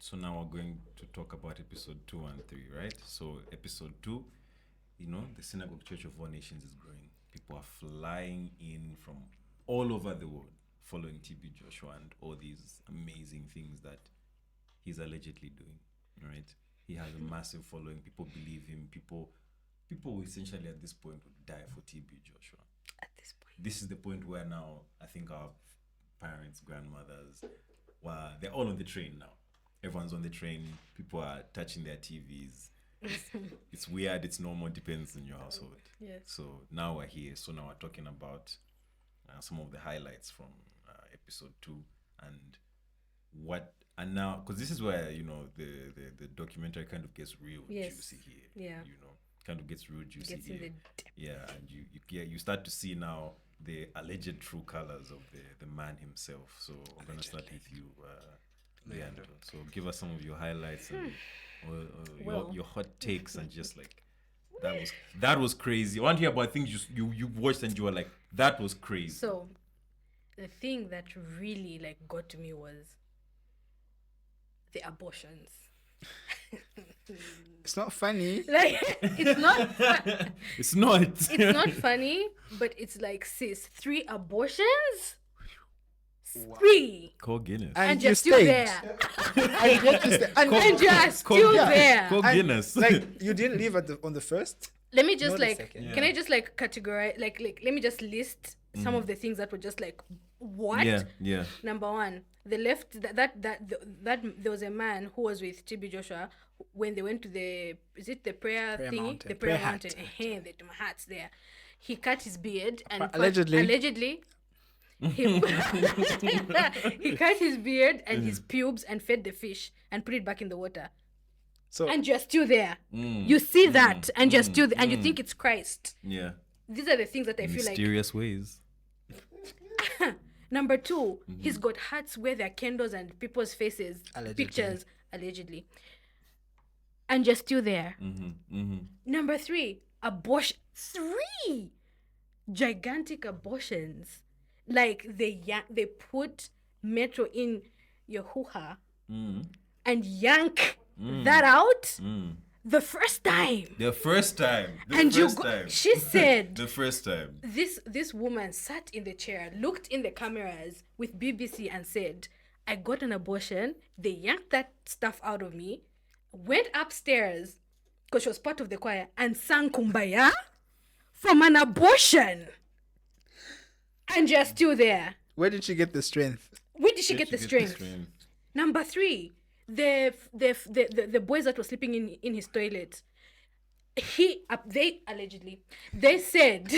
So now we're going to talk about episode 2 and 3, right? So episode 2, the Synagogue Church of All Nations is growing. People are flying in from all over the world following TB Joshua and all these amazing things that he's allegedly doing, right? He has a massive following. People believe him. People essentially at this point would die for TB Joshua. At this point. This is the point where now I think our parents, grandmothers, they're all on the train now. Everyone's on the train. People are touching their TVs. It's weird. It's normal. Depends on your household. Yes. So now we're here. So now we're talking about some of the highlights from episode 2 and now because this is where the documentary kind of gets real juicy here. Yeah. Kind of gets real juicy Gets here. And you start to see now the alleged true colors of the man himself. So I'm gonna start with you, Leandro. So give us some of your highlights and your hot takes and just like that was crazy. I want to hear about things you watched and you were like, that was crazy. So the thing that really like got to me was the abortions. It's not funny. Like it's not It's not. it's not funny, but it's like, sis, 3 abortions? Wow. 3. Call Guinness. And you you're still stayed. there. And yet you stayed. And you're still there. Call And, Guinness. like, you didn't leave on the first? Let me just Not the like, second. can I just like categorize, like let me just list some of the things that were just like, what? Yeah. Number 1, the left that there was a man who was with TB Joshua when they went to the prayer Prayer thingy, mountain. the prayer Prayer hut. mountain. The hats there. He cut his beard and Allegedly. he he cut his beard and his pubes and fed the fish and put it back in the water. So And you're still there. You see that and you're still there, and you think it's Christ. Yeah. These are the things that I feel like. Mysterious ways. Number 2, he's got hats where there are candles and people's faces, Allegedly. pictures, allegedly. And you're still there. Number 3, abortion. 3 gigantic abortions. Like they put metal in your hoo-ha and yank that out the first time. The first time. She said The first time. this woman sat in the chair, looked in the cameras with BBC and said, I got an abortion. They yanked that stuff out of me, went upstairs because she was part of the choir and sang Kumbaya from an abortion. And you're still there. where did she get the strength? Where did she get the strength? Number 3, the boys that were sleeping in his toilet. They allegedly said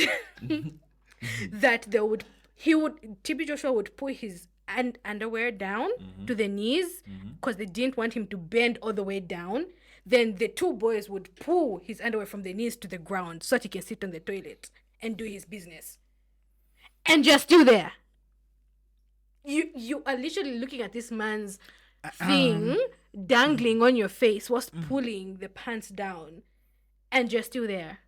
that TB Joshua would put his underwear down to the knees because they didn't want him to bend all the way down. Then the 2 boys would pull his underwear from the knees to the ground so that he can sit on the toilet and do his business. And you're still there. You are literally looking at this man's thing dangling on your face whilst pulling the pants down, and you're still there.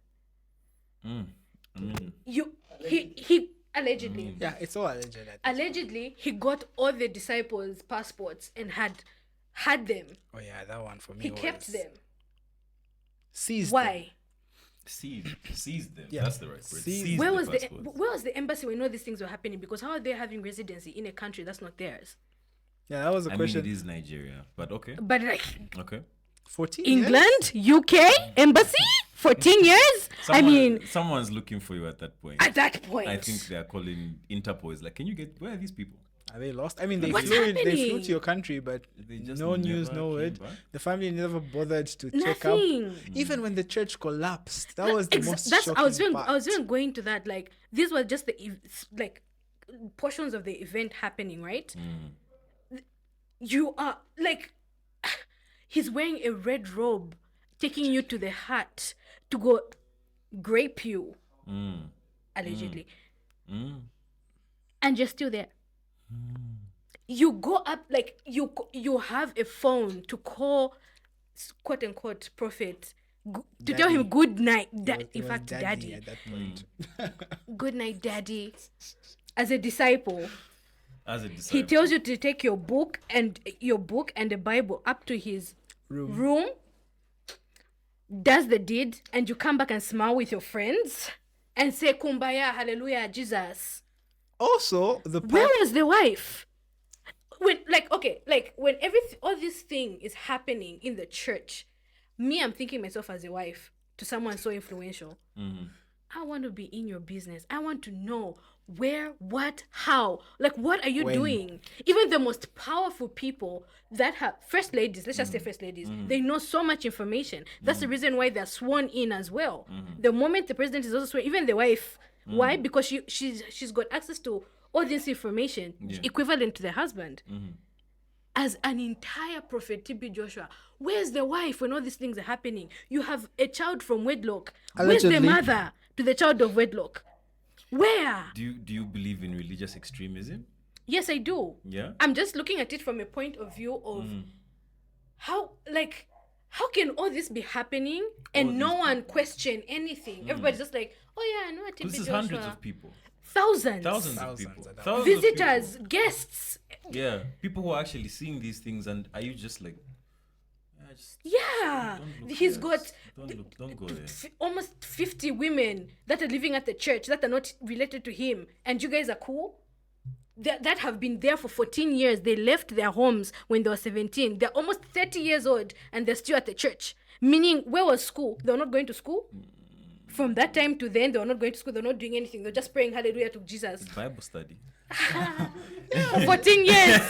He allegedly. Yeah, it's all alleged. Allegedly, he got all the disciples' passports and had them. Oh yeah, that one for me. He kept them. Seized them. Why? Seized them. Yeah. That's the right word. Seized Where the was passports. the embassy when all these things were happening? Because how are they having residency in a country that's not theirs? Yeah, that was a I question. mean, it is Nigeria, but okay. But like Okay. 14 England, UK embassy, 14 years. Someone's looking for you at that point. At that point, I think they are calling Interpol. It's like, can you where are these people? Are they lost? I mean, they What's flew happening? to your country, but They just no news, never no came word. back? The family never bothered to check up. nothing. Even when the church collapsed, that was the most shocking I was part. even going to that. Like, these were just like portions of the event happening, right? You are like, he's wearing a red robe, taking you to the hut to go grape you, allegedly, and you're still there. You go up, like you have a phone to call, quote unquote, prophet to tell him good night. In fact, daddy, at that point. good night, daddy, as a disciple. As a He disciple. tells you to take your book and the Bible up to his room, does the deed, and you come back and smile with your friends and say kumbaya, hallelujah, Jesus. Also, Where was the wife? When when all this thing is happening in the church, I'm thinking myself as a wife to someone so influential. I want to be in your business. I want to know where, what, how. Like, what are you doing? Even the most powerful people that have first ladies, let's just say first ladies, they know so much information. That's the reason why they're sworn in as well. The moment the president is also sworn, even the wife. Why? Because she's got access to all this information equivalent to the husband. As an entire prophet, TB Joshua, where's the wife when all these things are happening? You have a child from wedlock. Where's Allegedly. the mother to the child of wedlock? Where? Do you believe in religious extremism? Yes, I do. Yeah. I'm just looking at it from a point of view of how can all this be happening and no one question anything? Everybody's just like, oh yeah, I know a TB This is Joshua. hundreds of people. Thousands. Thousands of Thousands people. of Thousands of Visitors, people. guests. Yeah. People who are actually seeing these things, and are you just like, Yeah. don't look He's there. got Don't go there. almost 50 women that are living at the church that are not related to him, and you guys are cool. That have been there for 14 years. They left their homes when they were 17. They're almost 30 years old and they're still at the church. Meaning, where was school? They were not going to school. From that time to then, they were not going to school. They're not doing anything. They're just praying hallelujah to Jesus. Bible study. For 14 years.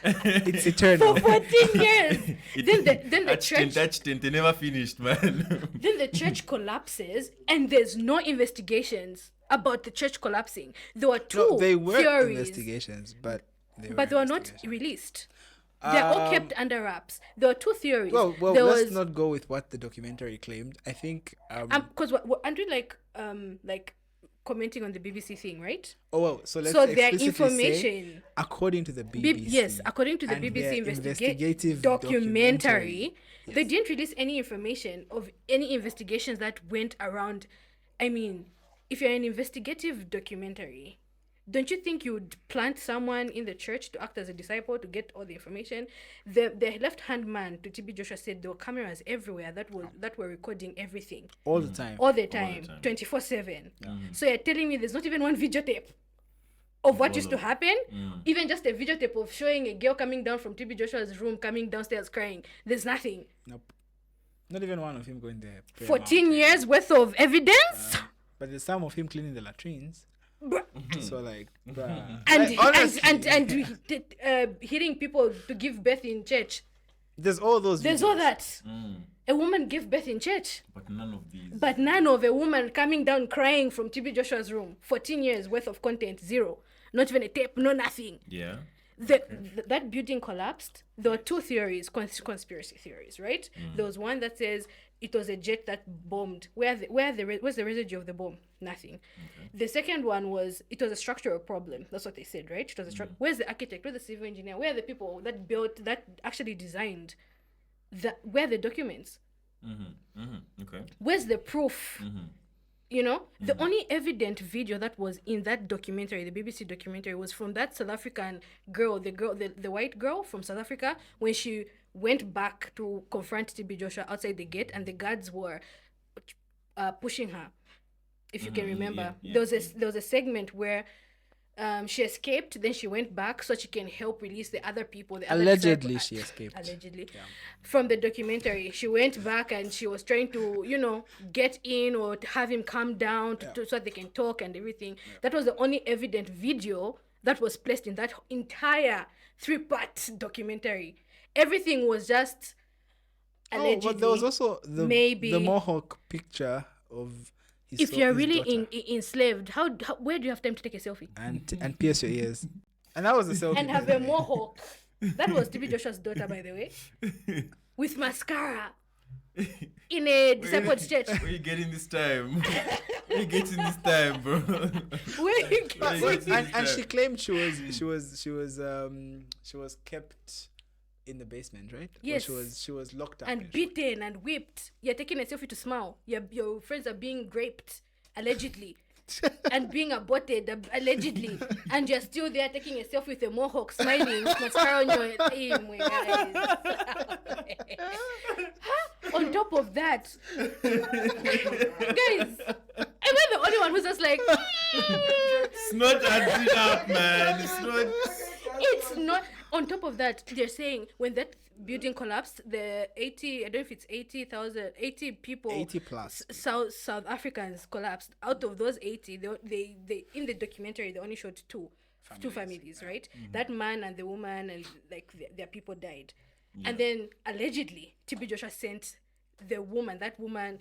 It's eternal. For 14 years. Then the church... Touch tent, they never finished, man. Then the church collapses and there's no investigations about the church collapsing. There were two No, they were theories, investigations, but they were not released. They're all kept under wraps. There were two theories. Well, there let's was, not go with what the documentary claimed. I think. because aren't we like commenting on the BBC thing, right? Oh well, so let's So their explicitly information. say, according to the BBC. Yes, according to the and BBC their investigative documentary, yes. they didn't release any information of any investigations that went around. I mean, if you're an investigative documentary, don't you think you would plant someone in the church to act as a disciple to get all the information? The left-hand man to TB Joshua said there were cameras everywhere that were recording everything all the time. all the time. 24/7. So you're telling me there's not even one videotape of what used to happen? Even just a videotape of showing a girl coming down from TB Joshua's room, coming downstairs crying. There's nothing. Nope. Not even one of him going there. 14 years worth of evidence? But there's some of him cleaning the latrines. So like, bruh. And Like, honestly, hitting people to give birth in church. there's all those. There's videos. all that. A woman gave birth in church. But none of these. But none of a woman coming down crying from TB Joshua's room. 14 years worth of content, zero. Not even a tape, no nothing. Yeah. That building collapsed. There were two theories, conspiracy theories, right? There was one that says it was a jet that bombed. Where's the residue of the bomb? Nothing. Okay. The second one was it was a structural problem. That's what they said, right? It was a Where's the architect? Where's the civil engineer? Where are the people that built, that actually designed? Where are the documents? Okay. Where's the proof? You know, the only evident video that was in that documentary, the BBC documentary, was from that South African girl, the white girl from South Africa, when she went back to confront TB Joshua outside the gate, and the guards were pushing her. If you can remember, there was a segment where she escaped, then she went back so she can help release the other people. Allegedly, she escaped. Allegedly. Yeah. From the documentary, she went back and she was trying to, get in or to have him calm down so that they can talk and everything. Yeah. That was the only evident video that was placed in that entire 3-part documentary. Everything was just allegedly. But there was also the Mohawk picture of his if you're his really daughter. enslaved, how where do you have time to take a selfie? And pierce your ears. And that was a selfie. And have a mohawk. That was TB Joshua's daughter, by the way. With mascara. In a disciples church. Where you getting this time? Where you getting this time, bro? Where you getting and she claimed she was kept in the basement, right? Yes. Or she was locked up and beaten and whipped. You're taking a selfie to smile. Your friends are being raped, allegedly. and being aborted allegedly, and you're still there taking a selfie with a mohawk, smiling, with mascara on your hey, my guys. On top of that, guys, am I the only one who's just like, It's not adding up, man. It's not. it's not. On top of that, they're saying when that building collapsed, the 80, I don't know if it's 80,000, 80 people, 80 plus. South Africans collapsed. Out of those 80, they in the documentary, they only showed two families, right? That man and the woman and like their people died. And then allegedly, TB Joshua sent that woman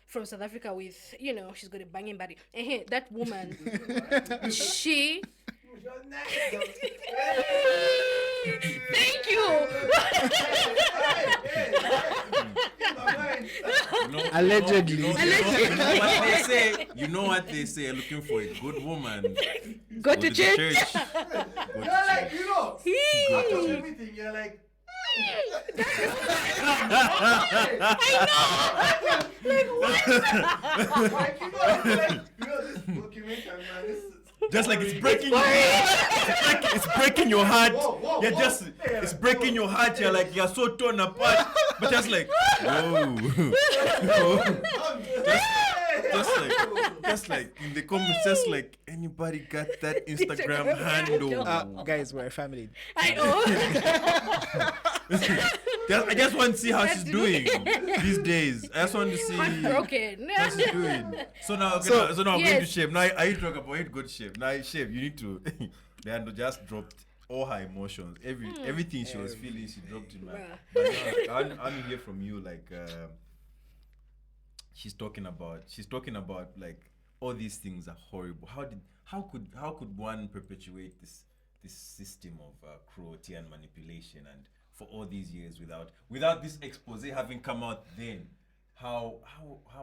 from South Africa with, she's got a banging body. That woman, she... Thank you. Allegedly. You know what they say. Looking for a good woman. Go to church. Go to church. After everything, you're like, this documentary, man, this is... Just like it's breaking your heart. It's breaking your heart. Whoa, You're just it's breaking your heart. You're like you're so torn apart. But just like whoa. just like in the comments, just like anybody got that Instagram handle. Guys, we're a family. I know. I just want to see how she's doing these days. I just want to see Heartbroken. how she's doing. So now, I'm going to Shape. Now I need to talk about good Shape. Now Shape, you need to. Leandro just dropped all her emotions. Everything she was feeling, she dropped in my. But now, like, I want to hear from you. Like, she's talking about like all these things are horrible. How could one perpetuate this system of cruelty and manipulation and for all these years without this expose having come out then? How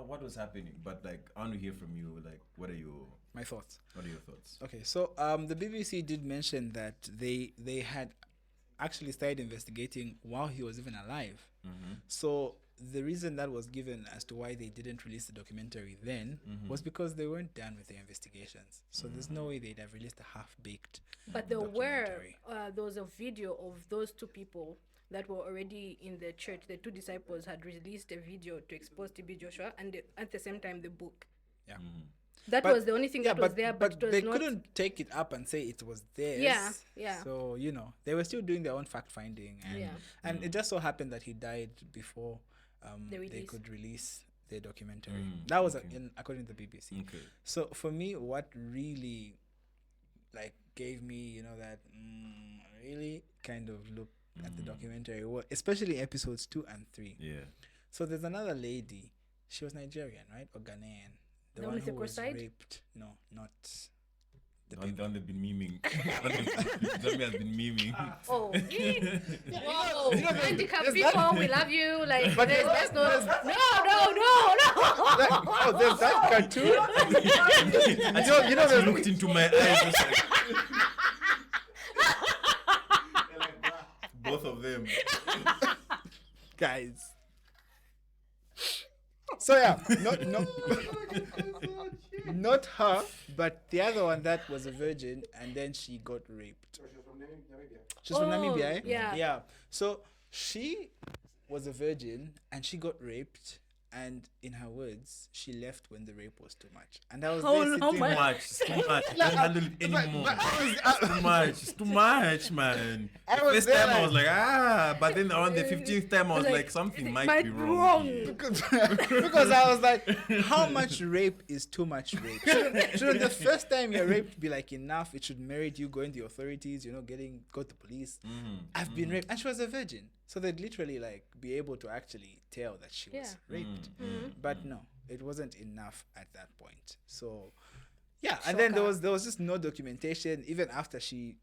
what was happening? But like I want to hear from you. Like what are your thoughts? What are your thoughts? Okay, so the BBC did mention that they had actually started investigating while he was even alive. So the reason that was given as to why they didn't release the documentary then was because they weren't done with their investigations. So there's no way they'd have released a half-baked But there documentary. was a video of those two people that were already in the church. The two disciples had released a video to expose TB Joshua, and at the same time the book. Yeah. That was the only thing that was there, but it was they not. couldn't take it up and say it was theirs. Yeah. So they were still doing their own fact finding, and it just so happened that he died before they could release their documentary. That was according to the BBC. Okay. So for me, what really like gave me that really kind of look at the documentary, especially episodes 2 and 3. Yeah. So there's another lady. She was Nigerian, right, or Ghanaian? The one with the who was cross-eyed? raped. No, not the Don't they've been memeing. Zambia has been memeing. Oh, whoa! Handicapped people, we love you. Like, there's no. Oh, there's that cartoon. You know, they looked into my eyes. Just like, both of them. Guys. So yeah, not her, but the other one that was a virgin and then she got raped. She's from Namibia, eh? Yeah. So she was a virgin and she got raped, and in her words, she left when the rape was too much. And I was there sitting Too much. It's too much. I can't handle it anymore. It's too much, man. The first there time I like- was like, but then around the 15th time I was like something might be wrong. here. because I was like, how much rape is too much rape? Shouldn't the first time you're raped be like enough? It should merit you going to the authorities, go to police. I've been raped, and she was a virgin, so they'd literally like be able to actually tell that she was raped. But no, it wasn't enough at that point. So yeah, and then there was just no documentation even after she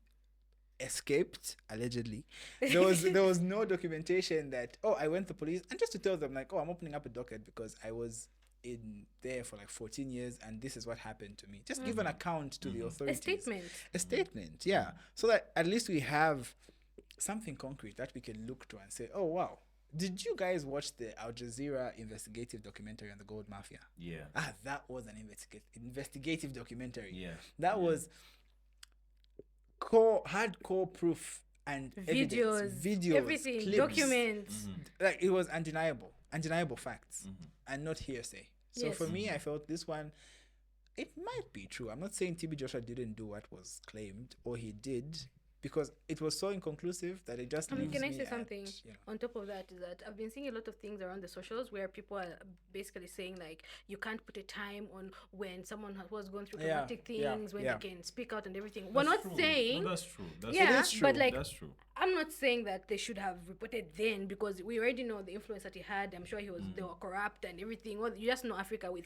escaped allegedly. There was no documentation that I went to police, and just to tell them like, I'm opening up a docket because I was in there for like 14 years and this is what happened to me. Just give an account to the authorities. A statement, yeah. So that at least we have something concrete that we can look to and say, oh wow, Did you guys watch the Al Jazeera investigative documentary on the gold mafia? Yeah. That was an investigative documentary. Yeah. That was hardcore proof and Videos, videos, everything, clips. documents. Like it was undeniable facts and not hearsay. So Yes. for me, I felt this one, it might be true. I'm not saying TB Joshua didn't do what was claimed, or he did, because it was so inconclusive that it just. Can I leaves say me something at, you know. on top of that? Is that I've been seeing a lot of things around the socials where people are basically saying like you can't put a time on when someone was going through Yeah, traumatic yeah, things, when yeah. they can speak out and everything. We're not True. saying No, that's true. That's yeah, It is but true. like That's true. I'm not saying that they should have reported then, because we already know the influence that he had. I'm sure they were corrupt and everything. Well, you just know Africa with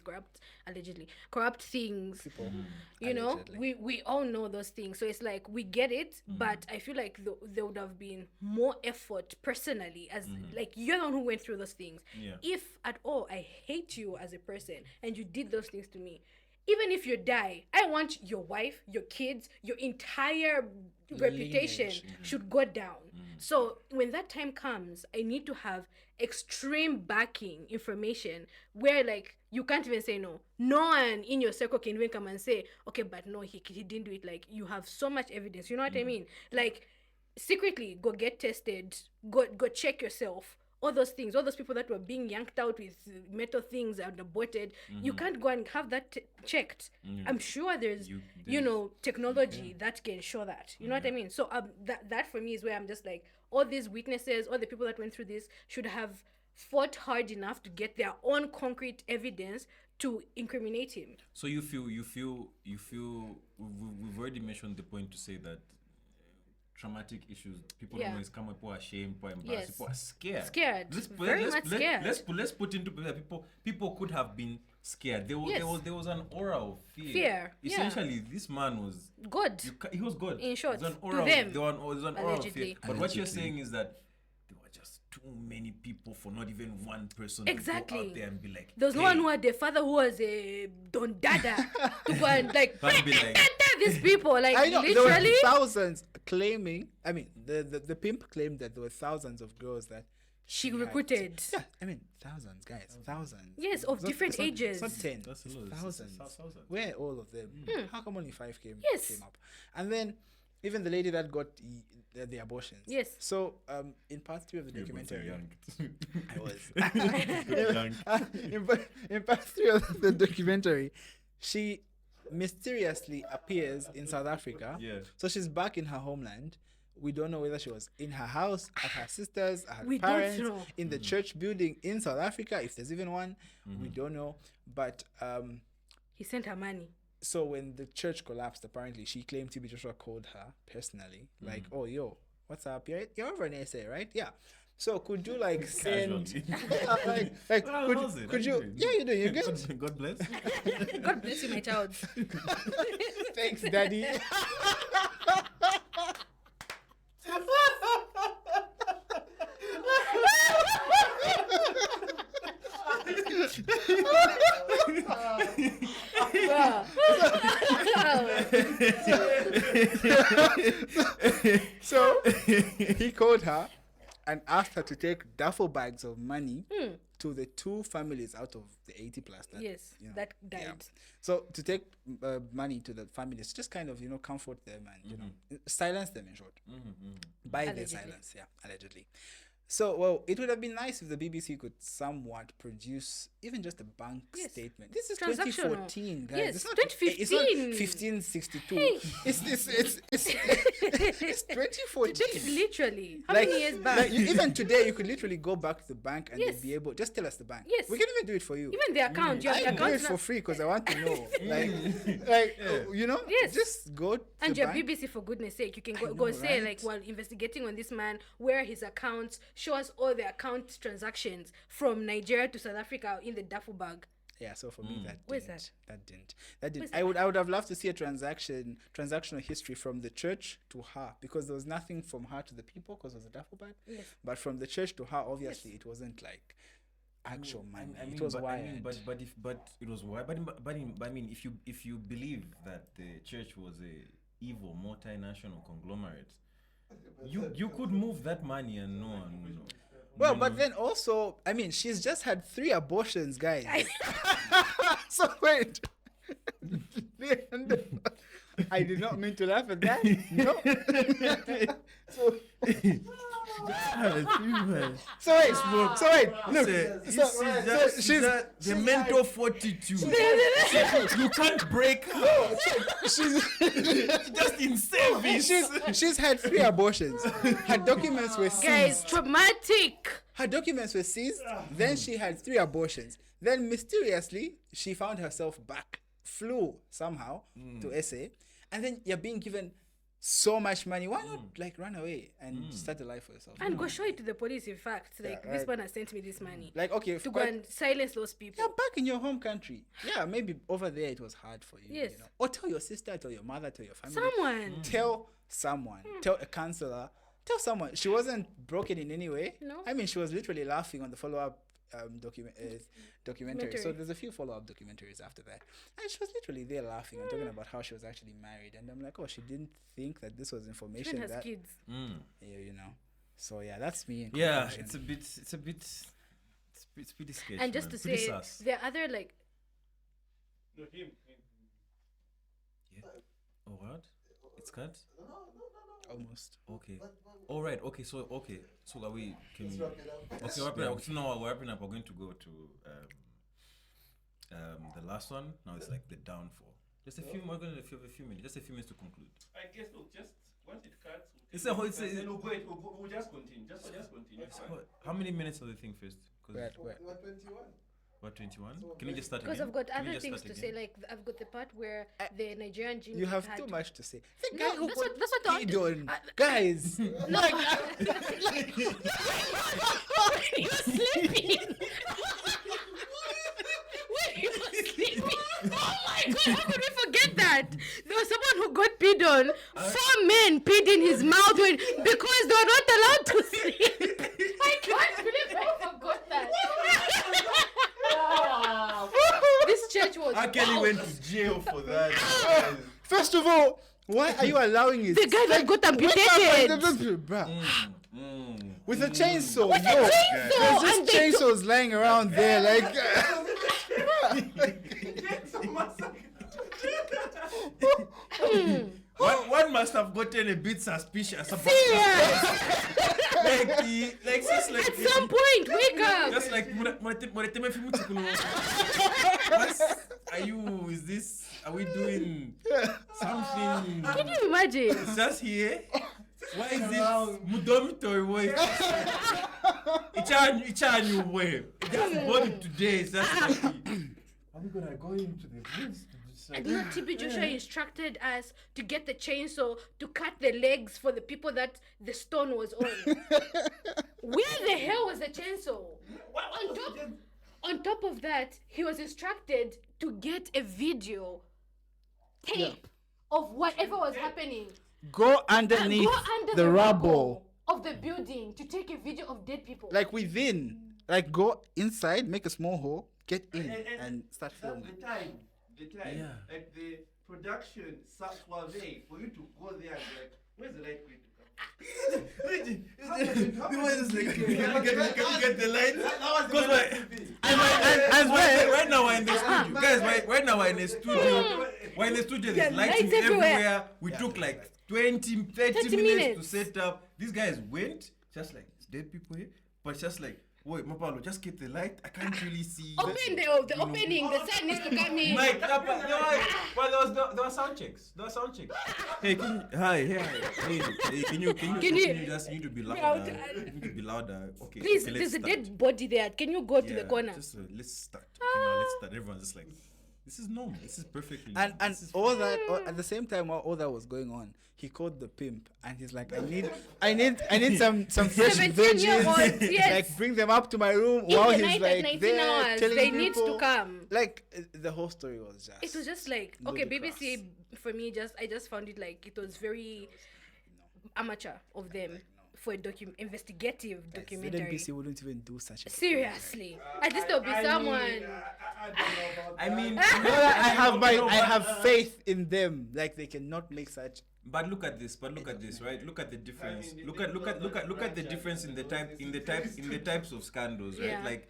allegedly corrupt things. People, You know, allegedly. we all know those things. So it's like we get it, but I feel like there would have been more effort personally, as like you're the one who went through those things. Yeah. If at all I hate you as a person and you did those things to me, even if you die, I want your wife, your kids, your entire reputation Lineage. should go down. So when that time comes, I need to have extreme backing information where like you can't even say no. No one in your circle can even come and say, okay, but no, he didn't do it. Like you have so much evidence. You know what I mean? Like secretly go get tested, go check yourself. All those things, all those people that were being yanked out with metal things and aborted, you can't go and have that checked. I'm sure there's technology that can show that. You know what I mean? So that for me is where I'm just like, all these witnesses, all the people that went through this should have fought hard enough to get their own concrete evidence to incriminate him. So you feel we've already mentioned the point to say that traumatic issues, people don't always come, people are ashamed, people are embarrassed, Yes. people are scared. Scared. Very much scared. Let's put into people could have been scared. There was an aura of fear. Fear, yeah. Essentially, this man was God. he was God. In short, There's an to aura them, there was an aura of fear. allegedly. But what you're saying is that there were just too many people for not even one person to go Exactly. out there and be like, There was no hey. one who had a father who was a Don Dada to go and like Can't be like- these people. Like I know there literally. were thousands claiming. I mean, the pimp claimed that there were thousands of girls that She had- recruited. Yeah, I mean thousands, guys, thousands. Yes, of It's not- different it's not- ages. It's not 10. That's a lot. It's It's thousands. thousands. Where all of them? How come only 5 came Yes. up? And then even the lady that got the abortions. Yes. So in part 3 of the documentary, I was in part 3 of the documentary, she mysteriously appears in South Africa. Yeah. So she's back in her homeland. We don't know whether she was in her house, at her sister's, at her We don't parents, know. in the church building in South Africa, if there's even one. We don't know. But He sent her money. so when the church collapsed, apparently she claimed TB Joshua called her personally, like, "Oh, yo, what's up? You're over an essay, right? Yeah. So could you like send, Casually. like Well, how's it? could I'm you? good. Yeah, you do. You good? God bless. God bless you, my child. Thanks, Daddy. So he called her and asked her to take duffel bags of money to the 2 families out of the 80 plus that, Yes, you know, that yeah. died. So to take money to the families, just kind of comfort them and silence them, in short, by their Allegedly. silence, yeah, allegedly. So, well, it would have been nice if the BBC could somewhat produce even just a bank Yes. statement. This is Transactional. 2014, guys. Yes, it's not, 2015. It's not 1562. Hey. It's 2014. Literally. How many years back? Even today, you could literally go back to the bank and Yes. they'd be able. Just tell us the bank. Yes. We can even do it for you. Even the account. Your I can do account it for free because I want to know. Yes. Just go to and the your bank. BBC, for goodness sake, you can I go know, say right? like, while investigating on this man, where are his accounts, show us all the account transactions from Nigeria to South Africa in the duffel bag. Yeah, so for me that Where's didn't. That didn't. Where's I would have loved to see a transactional history from the church to her, because there was nothing from her to the people because it was a duffel bag. Yes. But from the church to her, obviously it wasn't like actual money. I mean, it was but, wired. I mean, but it was wired. I mean, if you believe that the church was a evil multinational conglomerate, you could move that money and no one will know. Well, but then also, I mean, she's just had 3 abortions, guys. So wait. I did not mean to laugh at that. No. so wait. Look. She's the mental fortitude. You can't break her. She's Just in service. she's had 3 abortions. Her documents were Guys, seized. traumatic. Her documents were seized. Then she had 3 abortions. Then mysteriously, she found herself back. Flew somehow to SA. And then you're being given so much money. Why not like run away and start a life for yourself? And go show it to the police, in fact. Like, this one has sent me this money. Like, okay, To go and silence those people. you're back in your home country. Yeah, maybe over there it was hard for you. Yes. You know? Or tell your sister, tell your mother, tell your family. Someone. Tell someone. Tell a counselor. Tell someone. She wasn't broken in any way. No. I mean, she was literally laughing on the follow-up documentary. Documentary. So there's a few follow-up documentaries after that. And she was literally there laughing and talking about how she was actually married. And I'm like, oh, she didn't think that this was information Even has that... kids. Yeah, you know. So yeah, that's me. in Yeah, conclusion. it's pretty sketchy. And just man. to Pretty say, sus. there are other, like, No, him. Yeah. Oh, what? It's cut? Almost. Okay. All right. Okay. So are we? Can we? Wrap it up. Okay. Wrapping up. So now we're wrapping up. We're going to go to the last one. Now it's like the downfall. Just a few. We're going to a few minutes. Just a few minutes to conclude. I guess, look, just once it cuts, It's a whole. It's then a, we'll just continue. Just continue. It's fine. how many minutes of the thing first? Because Where? What 21? what 21? Can you just start because again? I've got Can we other just things start to say. again? Like, I've got the part where the Nigerian gym You have had too to- much to say. The No, guy who that's got what I want peed to- on. Guys, like, When you're sleeping. When you're sleeping. Oh my god, how could we forget that? There was someone who got peed on. 4 men peed in his mouth because they were not allowed to sleep. I can't believe I forgot that. This church was Kelly wild. went to jail for that. first of all, why are you allowing it? The guy that got amputated. Bruh. With a chainsaw, yo. chainsaw, There's and just they chainsaws lying around there, like. One must have gotten a bit suspicious about Serious. like just like At some point, wake up. just like what is this, are we doing something? Can you imagine? It's just here. Why is this dormitory way? It's a new way. Just body today. It's just like, are we gonna go into the woods? And you know, TB Joshua instructed us to get the chainsaw to cut the legs for the people that the stone was on. Where the hell was the chainsaw? On top of that, he was instructed to get a video tape of whatever was happening. Go And underneath go under the rubble. of the building to take a video of dead people. Like within. Like go inside, make a small hole, get in, and start That's filming. the time. Yeah. Like the production sucks while there for you to go there and be like, where's the light going to come? Can you get the light? Because right now we're in the studio. Guys, right now we're in the studio. We're in the studio, there's Yeah, lighting lights everywhere. everywhere. We took like 30 minutes minutes. to set up. These guys went, just like, it's dead people here. But just like, wait, Mapalo, just get the light. I can't really see. Open the opening. The sun needs to come in. Mike, but there were sound checks. Hey, hi. Hey, can you just need to be louder? You need to be louder. Okay. Please, okay, there's let's a start. dead body there. Can you go to the corner? Just let's start. Okay, now let's start. Everyone's just like, this is normal. This is perfectly. And normal. This is all that at the same time while all that was going on, he called the pimp and he's like, I need some fresh 17-year-olds, virgins. yes. Like bring them up to my room In while the he's night like at 19 there hours, telling they need to people- come. Like the whole story was just. It was just like, okay, ludicrous. BBC for me, I just found it like it was very amateur of them for a investigative documentary. NBC wouldn't even do such a Seriously, at least there'll be someone. I don't know about I mean, I have faith in them. Like they cannot make such But look at this. But look at this, right? Look at the difference. Look at the difference in the types of scandals, right? Yeah. Like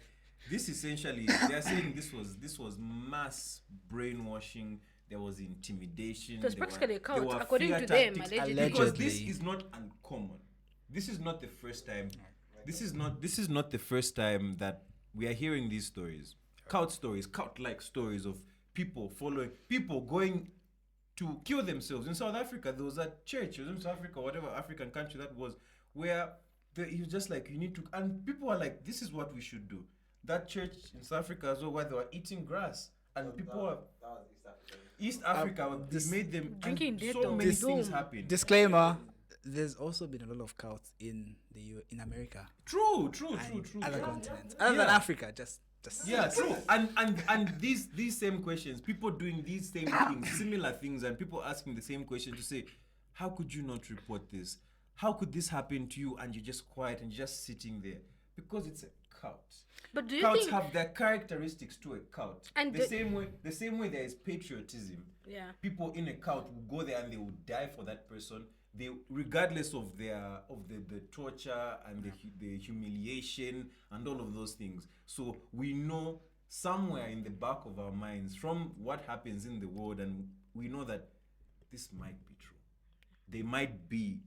this essentially, they are saying this was mass brainwashing. There was intimidation. It was practically a cult, there were according fear to them, tactics. allegedly. Because this Allegedly. is not uncommon. This is not the first time. This is not the first time that we are hearing these stories. Cult-like stories of people going to kill themselves. In South Africa, there was a church, it was in South Africa, whatever African country that was, where he was just like, you need to, and people are like, this is what we should do. That church in South Africa as well, where they were eating grass, and people were, That was East Africa, this- they made them, Drinking and dead so dog. many This- things happen. Disclaimer: there's also been a lot of cults in in America True. and other true. continents, other than Yeah. Africa. Just Yeah, true. And these same questions, people doing these same things, similar things, and people asking the same question to say, how could you not report this? How could this happen to you and you're just quiet and you're just sitting there? Because it's a cult. But do you Cults think? have their characteristics to a cult. And the same way there is patriotism. Yeah. People in a cult will go there and they will die for that person. They, regardless of the torture and the humiliation and all of those things. So we know somewhere in the back of our minds from what happens in the world, and we know that this might be true. There might be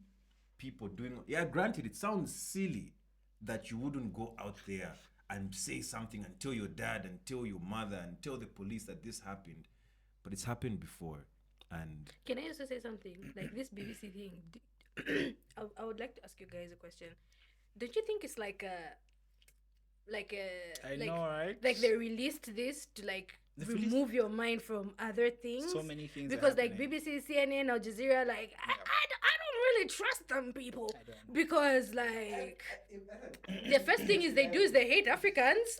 people doing. Yeah, granted, it sounds silly that you wouldn't go out there and say something and tell your dad and tell your mother and tell the police that this happened, but it's happened before. And Can I also say something? Like this BBC thing. I would like to ask you guys a question. Don't you think it's like a I know, right? like they released this to like They've released- remove your mind from other things? So many things are because like happening. BBC, CNN, Al Jazeera, like I don't really trust them people because like the first thing is they do is they hate Africans.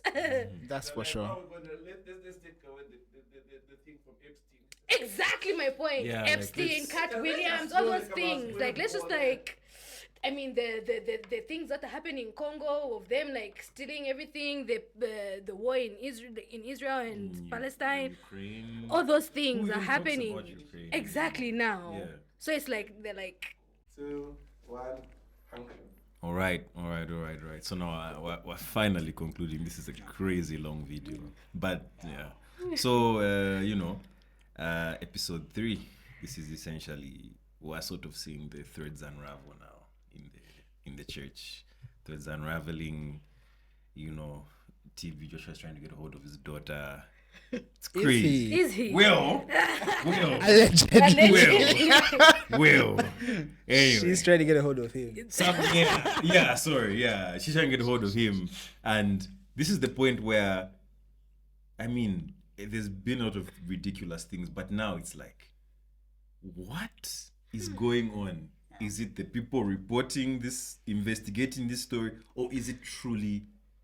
That's for sure. Let's take away the thing from Epstein. Exactly my point. Yeah, like, Epstein, let's- Cat Yeah, Williams, let's all go those like about things. square Like let's just border. like, I mean the things that are happening in Congo of them like stealing everything, the war in Israel and Palestine, Ukraine. all those Who things even are talks happening about Ukraine? exactly now. Yeah. So it's like they're like 2, 1, function. All right. So now we're finally concluding. This is a crazy long video, but yeah. So episode 3. This is essentially we're sort of seeing the threads unravel now in the church. Threads unraveling. TV Joshua's trying to get a hold of his daughter. It's crazy. is he? Will. Allegedly. Will. Anyway. She's trying to get a hold of him. She's trying to get a hold of him, and this is the point where, I mean, there's been a lot of ridiculous things, but now it's like, what is going on? Is it the people reporting this, investigating this story, or is it truly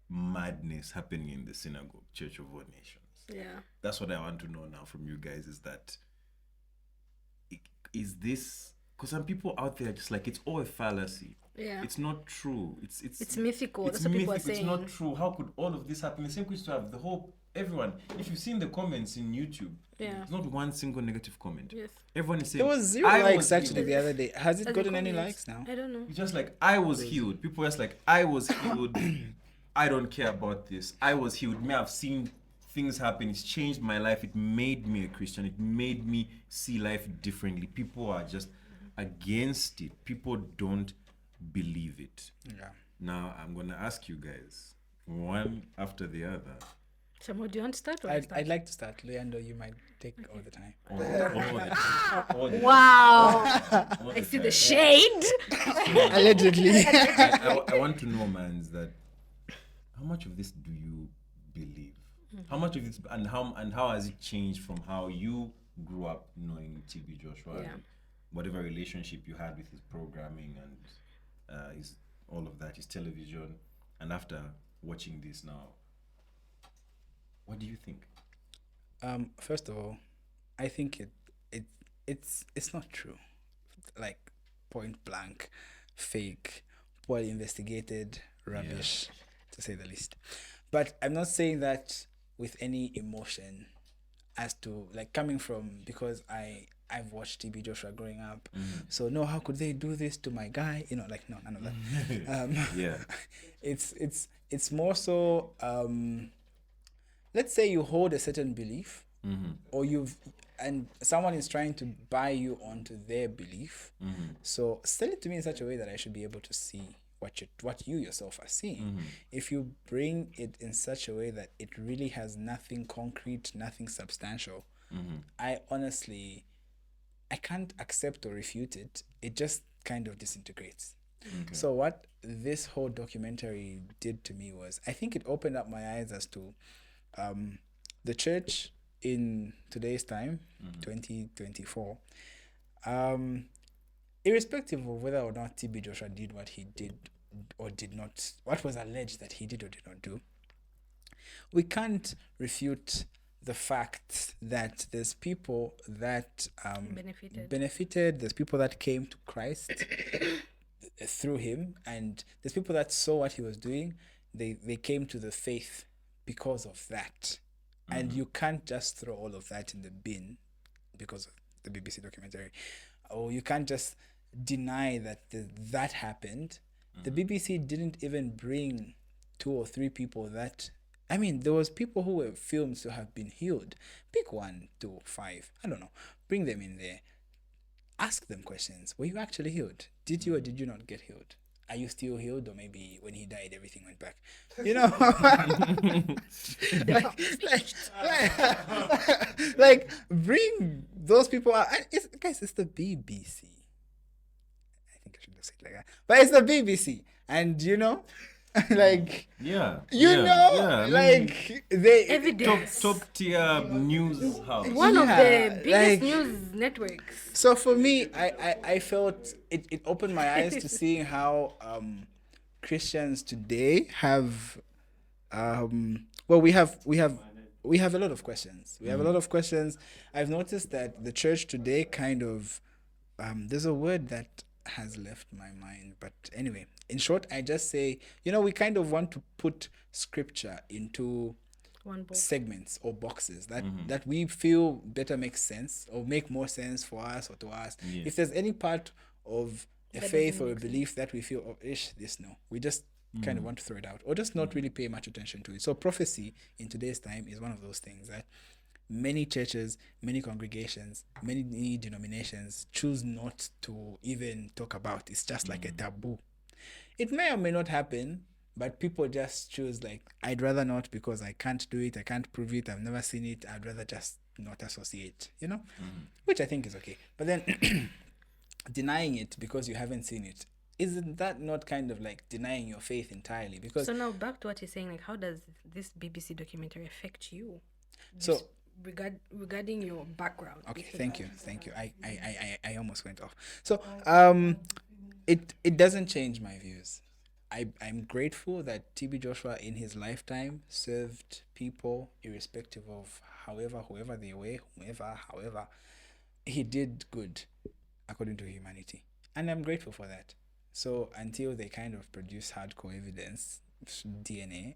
madness happening in the synagogue, Church of All Nations? Yeah. That's what I want to know now from you guys, is that, is this, because some people out there are just like, it's all a fallacy. Yeah. It's not true. It's mythical. It's That's what people are mythical. saying. It's not true. How could all of this happen? The same question to have the whole everyone. If you've seen the comments in YouTube, Yeah. it's not one single negative comment. Yes. Everyone is saying There was 0 "I likes was actually healed." the other day. Has it As in gotten any comments. likes now? I don't know. It's just like, I was healed. People are just like, I was healed. I don't care about this. I was healed. May have seen things happen. It's changed my life. It made me a Christian. It made me see life differently. People are just against it. People don't believe it. Yeah. Now I'm gonna ask you guys, one after the other. Samuel, do you want to start? Or I start? I'd like to start. Leandro, you might take all the time. all the time. Wow. All I the see time. the shade. Allegedly. I want to know, man, that how much of this do you believe? How much of this, and how has it changed from how you grew up knowing TB Joshua, Yeah. and whatever relationship you had with his programming and his all of that, his television, and after watching this now, what do you think? First of all, I think it's not true. Like, point blank, fake, poorly investigated, rubbish, to say the least. But I'm not saying that with any emotion, as to like coming from, because I I've watched TB Joshua growing up. So no, how could they do this to my guy? You know, like no, none of that. Yeah. It's more so let's say you hold a certain belief, or and someone is trying to buy you onto their belief. So sell it to me in such a way that I should be able to see what you yourself are seeing. If you bring it in such a way that it really has nothing concrete, nothing substantial, I honestly, I can't accept or refute it. It just kind of disintegrates. So what this whole documentary did to me was, I think it opened up my eyes as to the church in today's time, 2024, irrespective of whether or not TB Joshua did what he did or did not, what was alleged that he did or did not do, we can't refute the fact that there's people that benefited, there's people that came to Christ through him, and there's people that saw what he was doing, they came to the faith because of that. And you can't just throw all of that in the bin because of the BBC documentary, or you can't just deny that that happened. The BBC didn't even bring 2 or 3 people that, I mean, there was people who were filmed to have been healed. Pick 1, 2, 5, I don't know, bring them in there, ask them questions. Were you actually healed? Did you or did you not get healed? Are you still healed, or maybe when he died everything went back? You know, like bring those people out. Guys, it's the BBC. I think I should have said it like that, but it's the BBC, and you know, like Yeah. I mean, like they Evidence. top tier news house. One of Yeah, the biggest like- news networks. So for me, I felt it opened my eyes to seeing how Christians today have well, we have a lot of questions. We have a lot of questions. I've noticed that the church today kind of there's a word that has left my mind, but anyway, in short, I just say, you know, we kind of want to put scripture into One book. segments or boxes that we feel better makes sense or make more sense for us or to us. Yes. If there's any part of a That faith doesn't or a make belief that we feel, oh, this no, we just kind of want to throw it out or just not really pay much attention to it. So prophecy in today's time is one of those things that many churches, many congregations, many denominations choose not to even talk about. It's just like a taboo. It may or may not happen, but people just choose, like, I'd rather not because I can't do it, I can't prove it, I've never seen it, I'd rather just not associate, you know? Which I think is okay. But then denying it because you haven't seen it, isn't that not kind of like denying your faith entirely? Because So now back to what you're saying, like how does this BBC documentary affect you? So- Just regarding your background. okay, basically. thank you. I almost went off. So it doesn't change my views. I'm grateful that TB Joshua in his lifetime served people irrespective of whoever they were, however he did good according to humanity, and I'm grateful for that. So until they kind of produce hardcore evidence, DNA,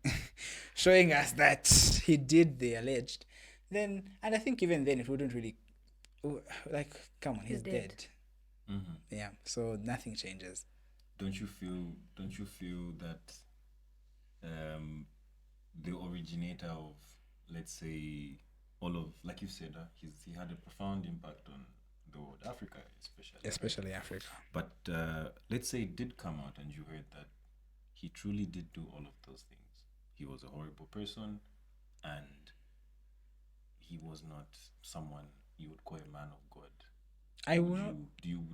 showing us that he did the alleged, then, and I think even then it wouldn't really, like, come on, he's dead. Yeah, so nothing changes. Don't you feel that the originator of, let's say, all of, like you said, he had a profound impact on the world, Africa Especially Africa. But let's say it did come out and you heard that he truly did do all of those things. He was a horrible person, and he was not someone you would call a man of God. I Would will.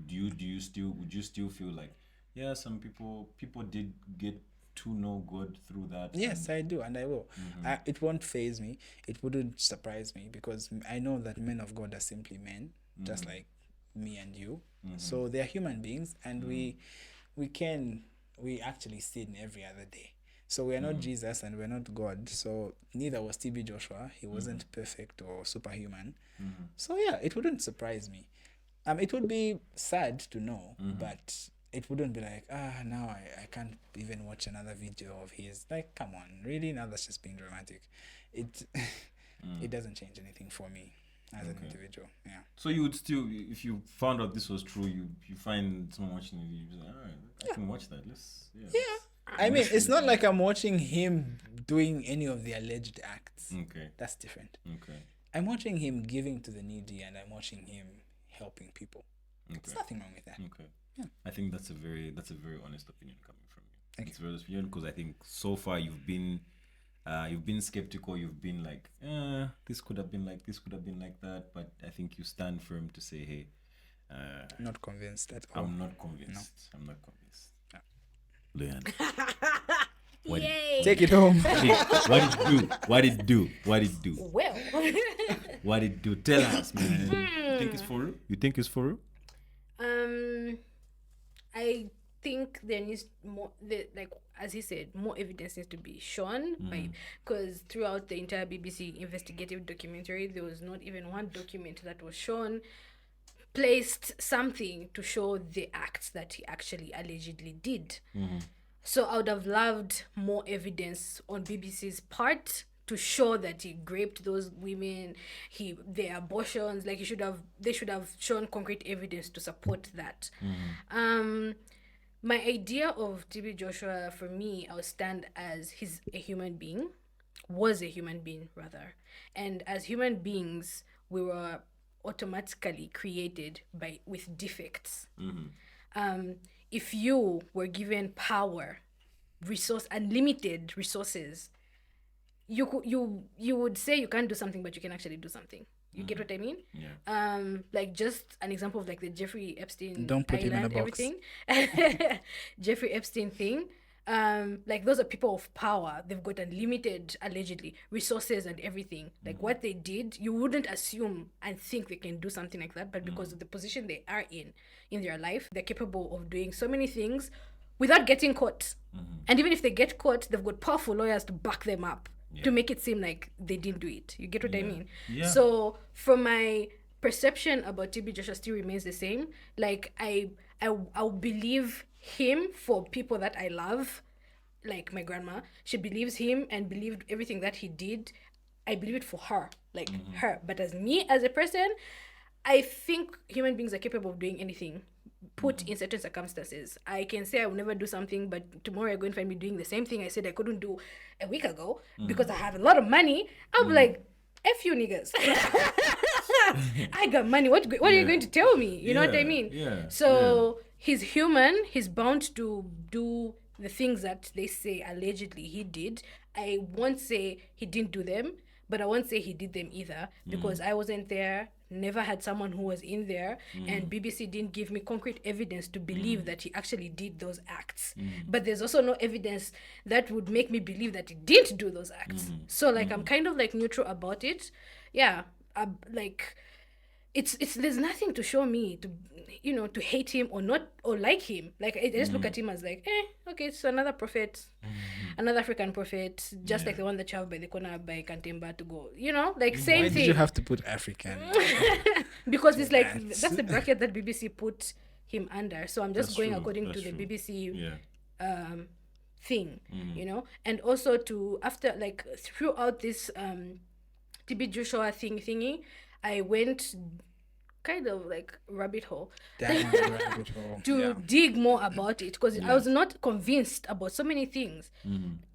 would you still feel like, yeah, some people did get to know God through that? Yes, I do, and I will. It won't faze me. It wouldn't surprise me because I know that men of God are simply men, just like me and you. So they are human beings, and we actually sin every other day. So we are not Jesus and we're not God. So neither was TB Joshua. He wasn't perfect or superhuman. So yeah, it wouldn't surprise me. It would be sad to know, but it wouldn't be like, now I can't even watch another video of his. Like, come on, really? Now that's just being dramatic. It doesn't change anything for me. as an individual. Yeah. So you would still, if you found out this was true, you find someone watching it, you'd be like, all right, I can watch that. I mean, it's not like I'm watching him doing any of the alleged acts. Okay. That's different. Okay. I'm watching him giving to the needy, and I'm watching him helping people. Okay. There's nothing wrong with that. Okay. Yeah. I think that's a very honest opinion coming from you. Thank It's very honest opinion because I think so far you've been skeptical. You've been like, this could have been like this, could have been like that. But I think you stand firm to say, hey, Not convinced at all. I'm not convinced. I'm not convinced. Yeah. Leanne. Yay. Take it home. What did it do? Well. What did it do? Tell us, man. You think it's for real? I think there needs more, like as he said, more evidence needs to be shown because throughout the entire BBC investigative documentary, there was not even one document that was shown placed something to show the acts that he actually allegedly did. So I would have loved more evidence on BBC's part to show that he raped those women, their abortions. Like they should have shown concrete evidence to support that. My idea of TB Joshua, for me, I would stand as he's a human being, was a human being rather, and as human beings, we were automatically created with defects. If you were given power, unlimited resources, you would say you can't do something, but you can actually do something. You get what I mean? Yeah. Like just an example of like the Jeffrey Epstein Don't put him in a Island, box. everything. Jeffrey Epstein thing. Like those are people of power. They've got unlimited, allegedly, resources and everything. Like what they did, you wouldn't assume and think they can do something like that, but because of the position they are in their life, they're capable of doing so many things without getting caught. And even if they get caught, they've got powerful lawyers to back them up to make it seem like they didn't do it. You get what I mean? Yeah. So from my perception about TB Joshua still remains the same. Like I'll believe him for people that I love, like my grandma. She believes him and believed everything that he did. I believe it for her, like her. But as me, as a person, I think human beings are capable of doing anything put in certain circumstances. I can say I will never do something, but tomorrow you're going to find me doing the same thing I said I couldn't do a week ago because I have a lot of money. I'll be like, F you niggas. I got money. What are you going to tell me? You know what I mean? Yeah. So he's human. He's bound to do the things that they say allegedly he did. I won't say he didn't do them, but I won't say he did them either because I wasn't there, never had someone who was in there, and BBC didn't give me concrete evidence to believe that he actually did those acts. But there's also no evidence that would make me believe that he didn't do those acts. So like I'm kind of like neutral about it. Yeah, like it's there's nothing to show me to hate him or not or like him. Like I just look at him as like, okay, it's another prophet, another African prophet, just like the one that you have by the corner by Kantemba to go, like same Why thing. did you have to put African? Because it's like That. that's the bracket that BBC put him under. So I'm just That's going true, according that's to the true. BBC Yeah. thing, and also after like throughout this TB Joshua thingy, I went kind of like rabbit hole Down the rabbit hole. to Yeah. dig more about it because I was not convinced about so many things,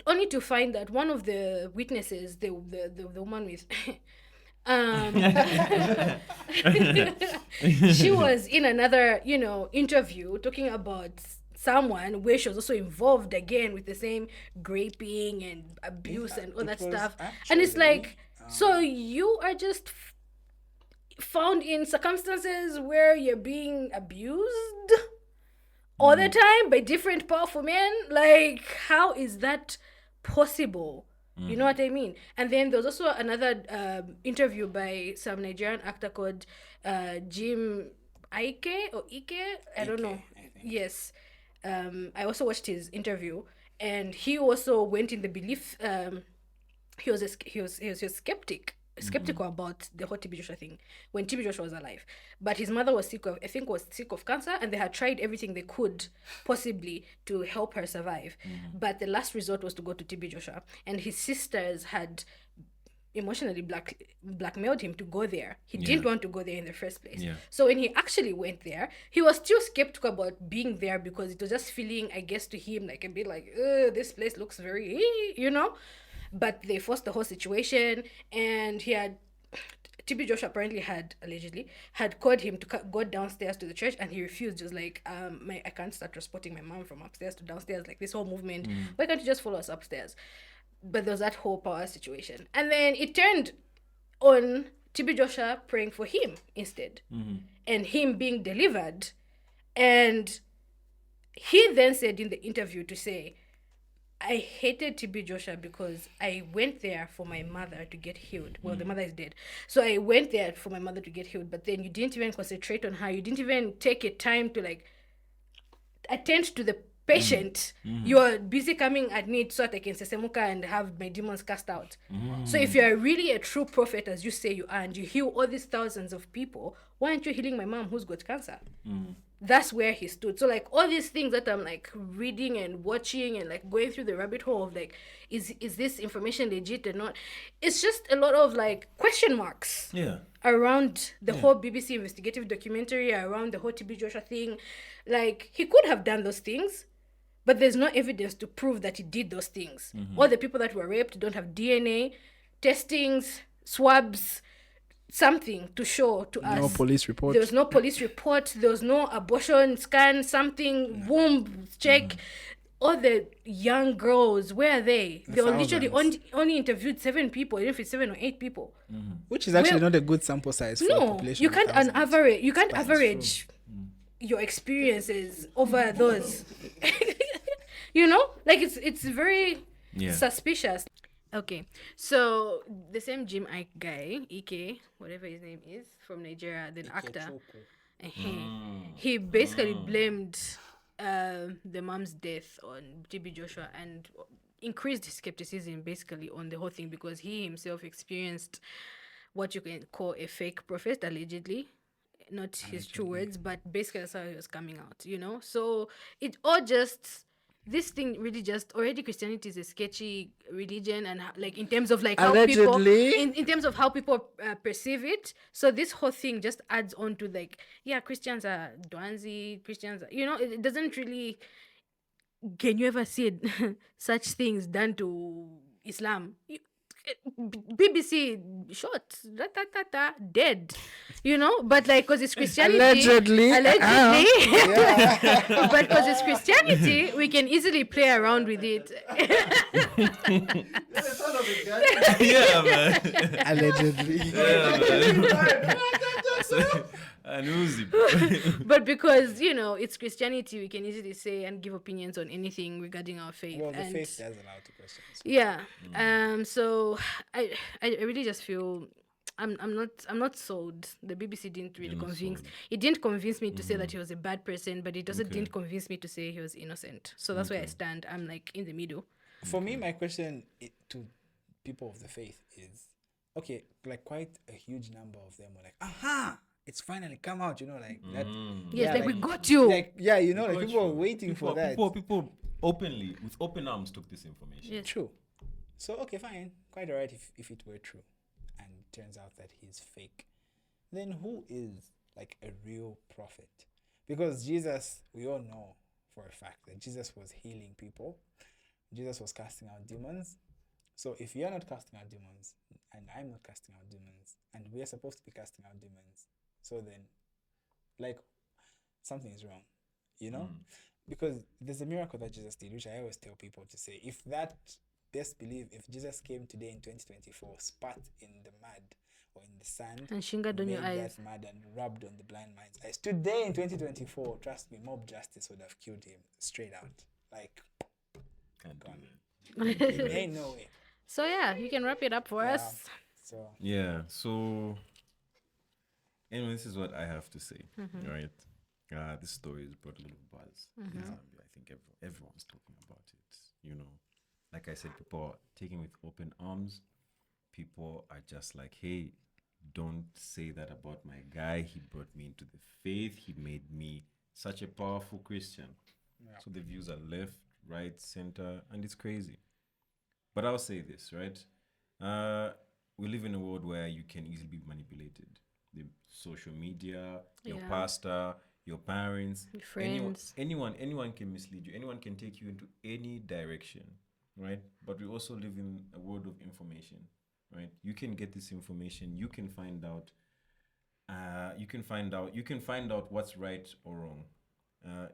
only to find that one of the witnesses, the woman with she was in another interview talking about someone where she was also involved again with the same raping and abuse and all that it was stuff, and it's actually, like so you are just found in circumstances where you're being abused all the time by different powerful men. Like, how is that possible? You know what I mean? And then there was also another interview by some Nigerian actor called Jim Ike or Ike. I don't know. I think. Yes. I also watched his interview, and he also went in the belief he was skeptical about the whole TB Joshua thing when TB Joshua was alive. But his mother was sick of cancer, and they had tried everything they could possibly to help her survive. But the last resort was to go to TB Joshua, and his sisters had emotionally blackmailed him to go there. He didn't want to go there in the first place. Yeah. So when he actually went there, he was still skeptical about being there because it was just feeling, I guess, to him like a bit like, this place looks very, But they forced the whole situation, and he had TB Joshua apparently allegedly had called him to go downstairs to the church, and he refused. Just like, I can't start transporting my mom from upstairs to downstairs, like this whole movement. Why can't you just follow us upstairs? But there was that whole power situation, and then it turned on TB Joshua praying for him instead, and him being delivered. And he then said in the interview to say, I hated TB Joshua because I went there for my mother to get healed. Well, the mother is dead. So I went there for my mother to get healed, but then you didn't even concentrate on her. You didn't even take a time to like attend to the patient. You're busy coming at me so that I can sesemuka and have my demons cast out. So if you're really a true prophet, as you say you are, and you heal all these thousands of people, why aren't you healing my mom who's got cancer? That's where he stood. So like all these things that I'm like reading and watching and like going through the rabbit hole of like, is this information legit or not? It's just a lot of like question marks around the whole BBC investigative documentary, around the whole TB Joshua thing. Like, he could have done those things, but there's no evidence to prove that he did those things. All the people that were raped don't have DNA, testings, swabs, something to show to us. No police report. There was no police report. There was no abortion scan, something, womb check. All the young girls, where are they? They were literally only interviewed 7 people, even if it's 7 or 8 people. Which is actually not a good sample size for a No, population. you of can't thousands. average. You can't But it's average your experiences over those. Like it's very suspicious. Okay, so the same Jim Ike guy, Ike, whatever his name is, from Nigeria, the actor, he basically blamed the mom's death on TB Joshua and increased his skepticism basically on the whole thing because he himself experienced what you can call a fake prophet, allegedly. Not his true words, but basically that's how he was coming out, So it all just, this thing really just, already Christianity is a sketchy religion, and like in terms of like how people, Allegedly. in terms of how people perceive it. So this whole thing just adds on to like, Christians are dwanzi, Christians are, it doesn't really, can you ever see such things done to Islam? BBC shot dead, but like because it's Christianity, Allegedly. but because it's Christianity, we can easily play around with it. That's the son of a guy. Man. Allegedly. And Uzi. But because it's Christianity, we can easily say and give opinions on anything regarding our faith. Well, the and faith does allow to question. yeah, so I really just feel I'm not sold. The BBC didn't really convince. It didn't convince me to say that he was a bad person, but it also didn't convince me to say he was innocent. So that's where I stand. I'm like in the middle. For me, my question to people of the faith is, okay, like quite a huge number of them were like, aha, it's finally come out, like that. Yes, Yeah, like we got you. Like, yeah, like people were waiting for that. People openly, with open arms, took this information. Yes. True. So, okay, fine. Quite alright if it were true. And it turns out that he's fake. Then who is like a real prophet? Because Jesus, we all know for a fact that Jesus was healing people. Jesus was casting out demons. So if you're not casting out demons, and I'm not casting out demons, and we're supposed to be casting out demons, so then, like, something is wrong, Because there's a miracle that Jesus did, which I always tell people to say, if Jesus came today in 2024, spat in the mud or in the sand, And shingered on your made eyes. that mud and rubbed on the blind minds' eyes, today in 2024, trust me, mob justice would have killed him straight out. Like, Can't do gone. that. Ain't no way. So you can wrap it up for us. So Yeah, so anyway, this is what I have to say, right? This story has brought a little buzz in Zambia. I think everyone's talking about it. Like I said, people are taking with open arms. People are just like, hey, don't say that about my guy. He brought me into the faith. He made me such a powerful Christian. Yeah. So the views are left, right, center, and it's crazy. But I'll say this, right? we live in a world where you can easily be manipulated. The social media, your Yeah. pastor, your parents, Your friends. anyone can mislead you. Anyone can take you into any direction, right? But we also live in a world of information, right? You can get this information. You can find out. You can find out. You can find out what's right or wrong.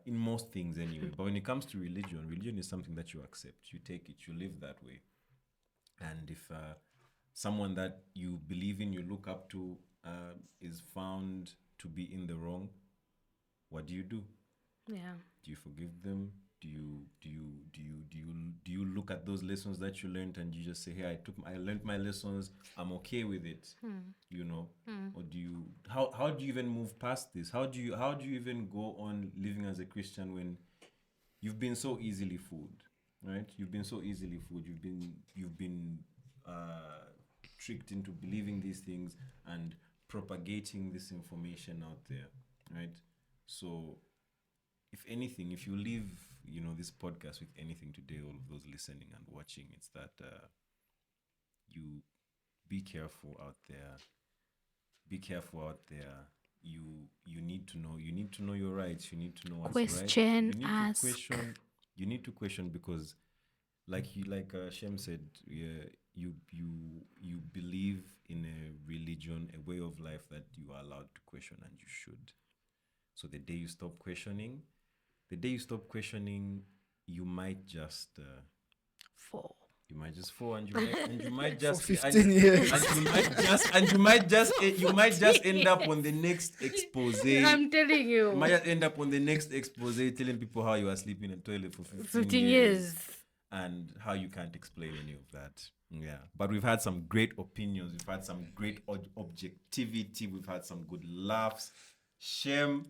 In most things, anyway. But when it comes to religion is something that you accept. You take it. You live that way. And if someone that you believe in, you look up to, is found to be in the wrong, what do? Yeah. Do you forgive them? Do you look at those lessons that you learned and you just say, hey, I learned my lessons, I'm okay with it, you know? Or do you how do you even move past this? How do you even go on living as a Christian when you've been so easily fooled, right? You've been so easily fooled. You've been tricked into believing these things and propagating this information out there, right? So, if anything, if you leave, this podcast with anything today, all of those listening and watching, it's that you be careful out there. Be careful out there. You need to know. You need to know your rights. You need to know what's right. Question, You need ask. to question. You need to question because, like Shem said, yeah, you believe in a religion, a way of life that you are allowed to question, and you should. So the day you stop questioning, you might just Fall. fall, and you might For just 15 years. and you might just end up on the next expose. I'm telling You you. might just end up on the next expose telling people how you are sleeping in a toilet for 15 years. and how you can't explain any of that. Yeah, but we've had some great opinions. We've had some great objectivity. We've had some good laughs. Shem,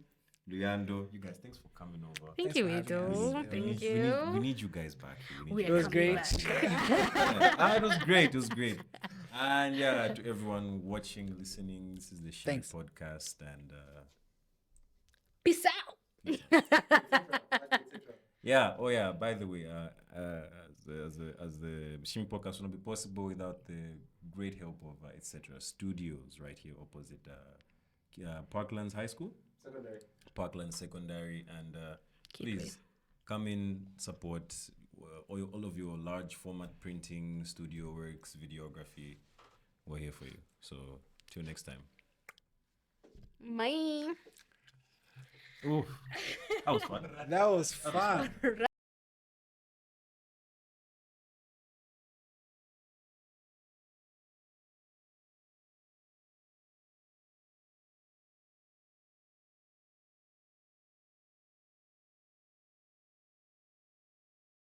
Luyando, you guys, thanks for coming over. Thank Thanks you, for having us. Ito. Yeah. Thank We you. need you guys back. We It are was coming great. back. It was great. It was great. And yeah, to everyone watching, listening, this is the Shimi Thanks. podcast. And Peace out. yeah, oh yeah, by the way, as the Shimi podcast will not be possible without the great help of etc. Studios right here opposite Parklands High School. Secondary. Parkland Secondary, and Keep please come in, support all of your large format printing, studio works, videography. We're here for you. So till next time. Bye. Oh, that was fun. That was fun.